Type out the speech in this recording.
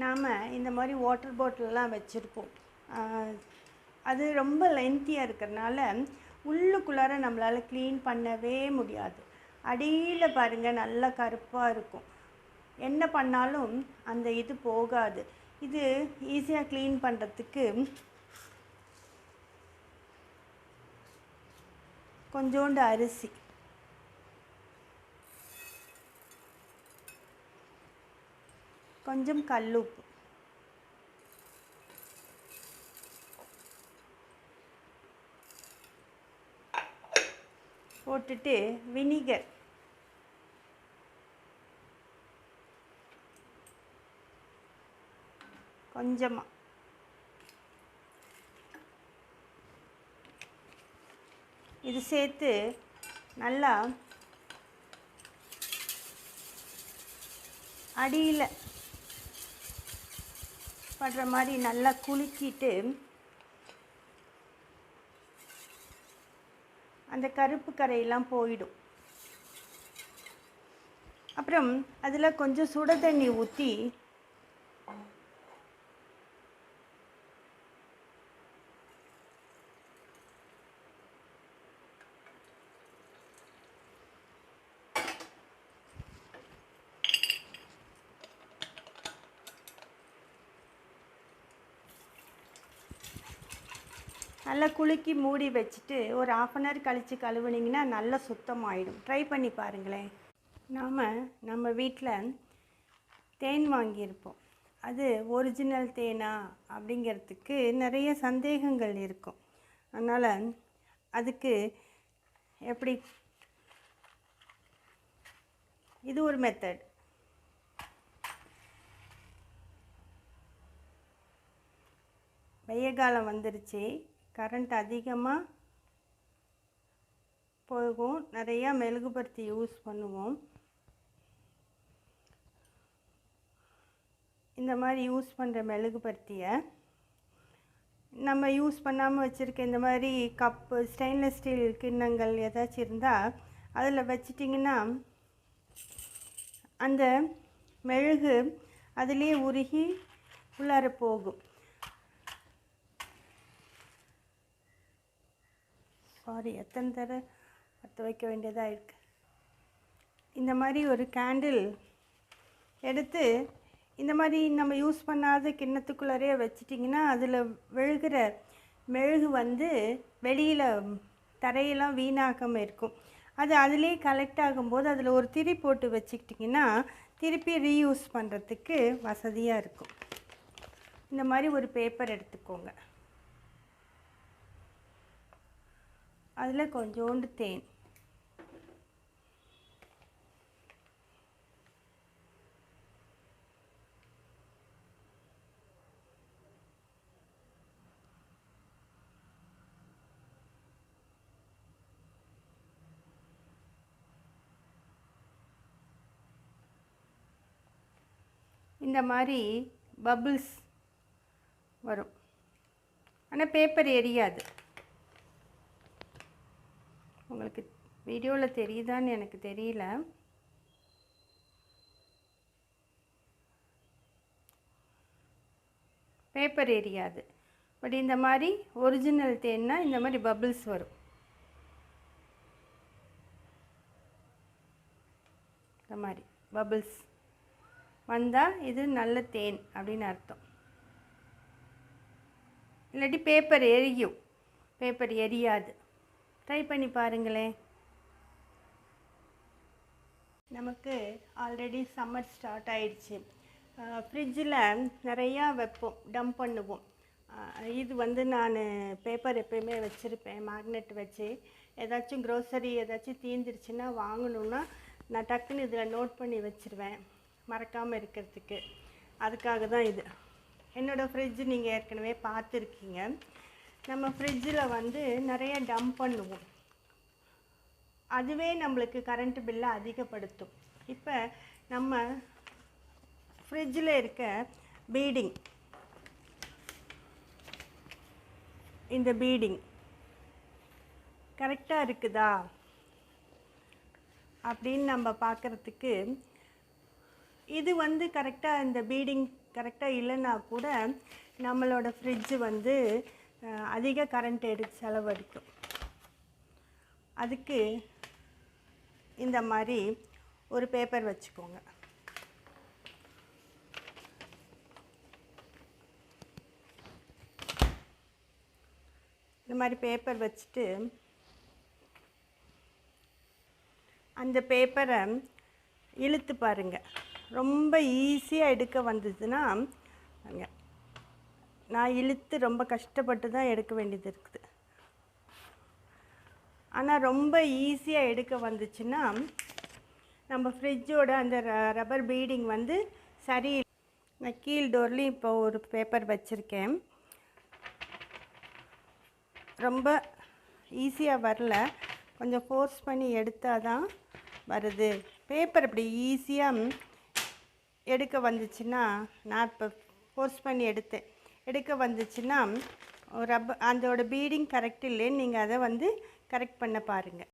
நாம் இந்த மாதிரி வாட்டர் பாட்டிலெலாம் வச்சுருப்போம். அது ரொம்ப லென்த்தியாக இருக்கிறனால உள்ளுக்குள்ளார நம்மளால் க்ளீன் பண்ணவே முடியாது. அடியில் பாருங்கள் நல்லா கருப்பாக இருக்கும். என்ன பண்ணாலும் அந்த இது போகாது. இது ஈஸியாக க்ளீன் பண்ணுறதுக்கு கொஞ்சோண்டு அரிசி, கொஞ்சம் கல்லுப்பு, போட்டுட்டு வினிகர் கொஞ்சமாக, இது சேர்த்து நல்லா அடியில் படுற மாதிரி நல்லா குலுக்கிட்டு அந்த கருப்பு கரையெல்லாம் போயிடும். அப்புறம் அதில் கொஞ்சம் சுட தண்ணி ஊற்றி நல்லா குலுக்கி மூடி வச்சுட்டு ஒரு 1/2 அன் ஹவர் கழித்து கழுவுனிங்கன்னா நல்லா சுத்தமாகிடும். ட்ரை பண்ணி பாருங்களேன். நம்ம வீட்டில் தேன் வாங்கியிருப்போம். அது ஒரிஜினல் தேனா அப்படிங்கிறதுக்கு நிறைய சந்தேகங்கள் இருக்கும். அதனால் அதுக்கு எப்படி, இது ஒரு மெத்தட். வெய்ய காலம் வந்துருச்சு, கரண்ட் அதிகமாக போகும், நிறையா மெழுகுபர்த்தி யூஸ் பண்ணுவோம். இந்த மாதிரி யூஸ் பண்ணுற மெழுகுபர்த்தியை நம்ம யூஸ் பண்ணாமல் வச்சுருக்க இந்த மாதிரி கப்பு, ஸ்டெயின்லெஸ் ஸ்டீல் கிண்ணங்கள் ஏதாச்சும் இருந்தால் அதில் வச்சிட்டிங்கன்னா அந்த மெழுகு அதிலே உருகி உள்ளார போகும். சாரி, எத்தனை தடவை பற்ற வைக்க வேண்டியதாக இருக்குது. இந்த மாதிரி ஒரு கேண்டில் எடுத்து இந்த மாதிரி நம்ம யூஸ் பண்ணாத கிண்ணத்துக்குள்ளே வச்சிட்டிங்கன்னா அதில் விழுகிற மெழுகு வந்து வெளியில் தரையெல்லாம் வீணாகாமல் இருக்கும். அது அதிலே கலெக்ட் ஆகும்போது அதில் ஒரு திரி போட்டு வச்சுக்கிட்டிங்கன்னா திருப்பி ரீயூஸ் பண்ணுறதுக்கு வசதியாக இருக்கும். இந்த மாதிரி ஒரு பேப்பர் எடுத்துக்கோங்க. அதில் கொஞ்சோண்டு தேன், இந்த மாதிரி பபிள்ஸ் வரும். ஆனால் பேப்பர் எரியாது. உங்களுக்கு வீடியோவில் தெரியுதான்னு எனக்கு தெரியல. பேப்பர் எரியாது. பட் இந்த மாதிரி ஒரிஜினல் தேன்னா இந்த மாதிரி பபிள்ஸ் வரும். இந்த மாதிரி பபிள்ஸ் வந்தால் இது நல்ல தேன் அப்படின்னு அர்த்தம். இல்லாட்டி பேப்பர் எரியும். பேப்பர் எரியாது. ட்ரை பண்ணி பாருங்களேன். நமக்கு ஆல்ரெடி சம்மர் ஸ்டார்ட் ஆயிடுச்சு. ஃப்ரிட்ஜில் நிறையா வைப்போம், டம்ப் பண்ணுவோம். இது வந்து நான் பேப்பர் எப்போயுமே வச்சுருப்பேன், மேக்னெட் வச்சு. ஏதாச்சும் க்ரோசரி ஏதாச்சும் தீர்ந்துருச்சுன்னா வாங்கணுன்னா நான் டக்குன்னு இதில் நோட் பண்ணி வச்சுருவேன், மறக்காமல் இருக்கிறதுக்கு. அதுக்காக தான் இது. என்னோடய ஃப்ரிட்ஜ் நீங்கள் ஏற்கனவே பார்த்துருக்கீங்க. நம்ம ஃப்ரிட்ஜில் வந்து நிறைய டம்ப் பண்ணுவோம். அதுவே நம்மளுக்கு கரண்ட் பில்லை அதிகப்படுத்தும். இப்போ நம்ம ஃப்ரிட்ஜில் இருக்க பீடிங், இந்த பீடிங் கரெக்டாக இருக்குதா அப்படின்னு நம்ம பார்க்குறதுக்கு இது வந்து கரெக்டாக இந்த பீடிங் கரெக்டாக இல்லைன்னா கூட நம்மளோட ஃப்ரிட்ஜு வந்து அதிக கரண்ட் செலவழிக்கும். அதுக்கு இந்த மாதிரி ஒரு பேப்பர் வச்சுக்கோங்க. இந்த மாதிரி பேப்பர் வச்சுட்டு அந்த பேப்பரை இழுத்து பாருங்கள். ரொம்ப ஈஸியாக எடுக்க வந்ததுன்னா நான் இழுத்து ரொம்ப கஷ்டப்பட்டு தான் எடுக்க வேண்டியது இருக்குது. ஆனால் ரொம்ப ஈஸியாக எடுக்க வந்துச்சுன்னா நம்ம ஃப்ரிட்ஜோட அந்த ரப்பர் பீடிங் வந்து சரி. நான் கீழ் டோர்லேயும் இப்போ ஒரு பேப்பர் வச்சுருக்கேன். ரொம்ப ஈஸியாக வரல, கொஞ்சம் ஃபோர்ஸ் பண்ணி எடுத்தால் தான் வருது. பேப்பர் இப்படி ஈஸியாக எடுக்க வந்துச்சுன்னா, நான் இப்போ ஃபோர்ஸ் பண்ணி எடுக்க வந்துச்சுன்னா அதோட பீடிங் கரெக்ட் இல்லைன்னு நீங்கள் அதை வந்து கரெக்ட் பண்ண பாருங்கள்.